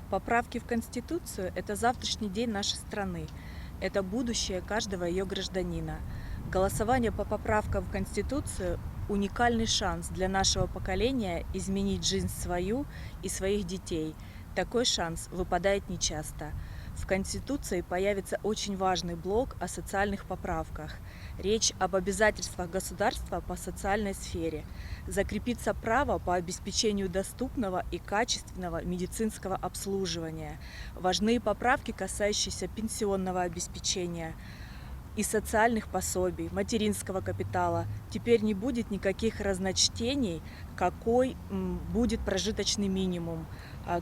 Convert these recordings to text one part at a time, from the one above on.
Поправки в Конституцию – это завтрашний день нашей страны. Это будущее каждого ее гражданина. Голосование по поправкам в Конституцию – уникальный шанс для нашего поколения изменить жизнь свою и своих детей. Такой шанс выпадает нечасто. В Конституции появится очень важный блок о социальных поправках. Речь об обязательствах государства по социальной сфере. Закрепится право по обеспечению доступного и качественного медицинского обслуживания. Важны поправки, касающиеся пенсионного обеспечения и социальных пособий, материнского капитала. Теперь не будет никаких разночтений, какой будет прожиточный минимум,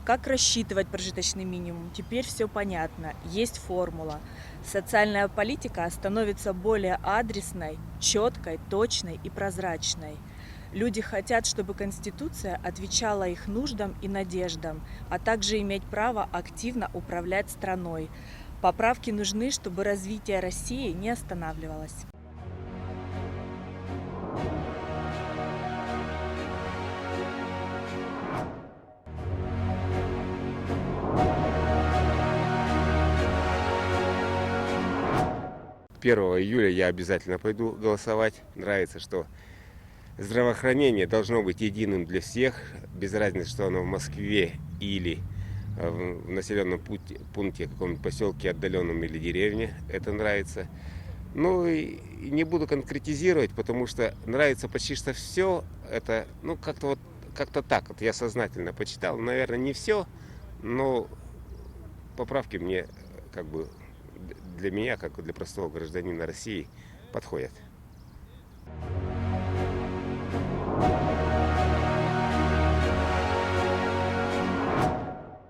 как рассчитывать прожиточный минимум. Теперь все понятно, есть формула. Социальная политика становится более адресной, четкой, точной и прозрачной. Люди хотят, чтобы Конституция отвечала их нуждам и надеждам, а также иметь право активно управлять страной. Поправки нужны, чтобы развитие России не останавливалось. 1 июля я обязательно пойду голосовать. Нравится, что здравоохранение должно быть единым для всех, без разницы, что оно в Москве или в населенном пункте, каком-нибудь поселке отдаленном или деревне. Это нравится. Ну и не буду конкретизировать, потому что нравится почти что все. Это, как-то так. Вот я сознательно почитал. Наверное, не все, но поправки мне, как бы, для меня, как для простого гражданина России, подходят.